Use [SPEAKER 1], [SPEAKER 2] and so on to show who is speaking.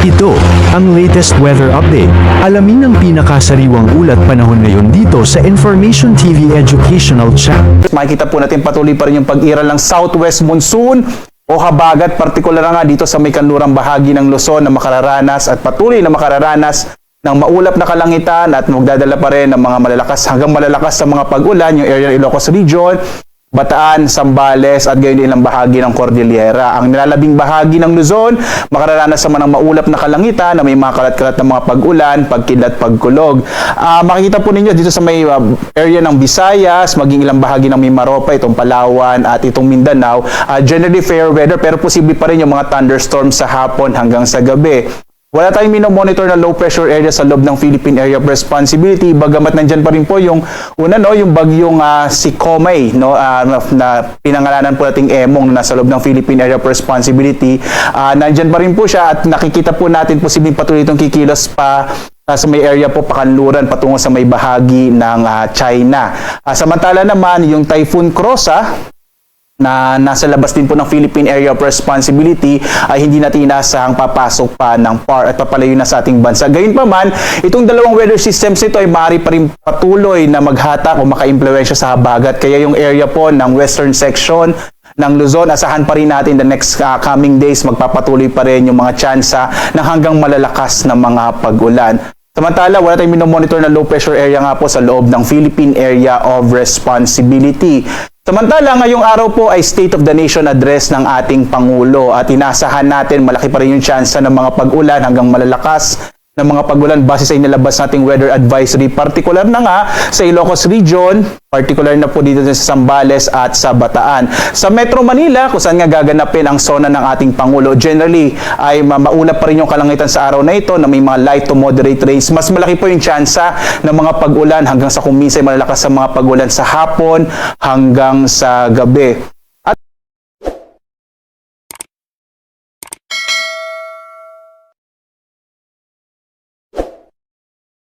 [SPEAKER 1] Ito ang latest weather update. Alamin ang pinakasariwang ulat panahon ngayon dito sa Information TV Educational Channel.
[SPEAKER 2] Makikita po natin patuloy pa rin yung pag-iral ng southwest monsoon o habagat, partikular nga dito sa may kanlurang bahagi ng Luzon na makararanas at patuloy na makararanas ng maulap na kalangitan at magdadala pa rin ng mga malalakas hanggang malalakas sa mga pag-ulan, yung area ng Ilocos Region, Bataan, Zambales at gayon din ang bahagi ng Cordillera. Ang nilalabing bahagi ng Luzon, makararanas naman ng maulap na kalangitan na may mga kalat-kalat na mga pag-ulan, pagkidlat, pagkulog. Makikita po ninyo dito sa may area ng Visayas, maging ilang bahagi ng Mimaropa, itong Palawan at itong Mindanao. Generally fair weather pero posible pa rin yung mga thunderstorms sa hapon hanggang sa gabi. Wala tayong minomonitor na low pressure area sa loob ng Philippine Area of Responsibility, bagamat nandyan pa rin po yung una, no, yung bagyong si Komay, no, na pinangalanan po nating Emong na nasa loob ng Philippine Area of Responsibility. Nandyan pa rin po siya at nakikita po natin posibleng patuloy itong kikilos pa sa may area po pakanluran patungo sa may bahagi ng China. Samantala naman yung Typhoon Krosa na nasa labas din po ng Philippine Area of Responsibility ay hindi natin inasahang papasok pa ng PAR at papalayo na sa ating bansa. Gayunpaman, itong dalawang weather systems nito ay maaari pa rin patuloy na maghatak o maka-impluwensya sa habagat. Kaya yung area po ng western section ng Luzon, asahan pa rin natin the next coming days, magpapatuloy pa rin yung mga tsansa ng hanggang malalakas na mga pag-ulan. Samantala, wala tayong minomonitor na low pressure area nga po sa loob ng Philippine Area of Responsibility. Samantala, ngayong araw po ay State of the Nation address ng ating Pangulo at inaasahan natin malaki pa rin yung tsansa ng mga pag-ulan hanggang malalakas ng mga pag-ulan base sa inilabas nating weather advisory, partikular na nga sa Ilocos Region, partikular na po dito sa Zambales at sa Bataan. Sa Metro Manila, kung saan nga gaganapin ang zona ng ating Pangulo, generally ay mauna pa rin yung kalangitan sa araw na ito na may mga light to moderate rains. Mas malaki po yung tsansa ng mga pag-ulan hanggang sa kumisay malalakas sa mga pag-ulan sa hapon hanggang sa gabi.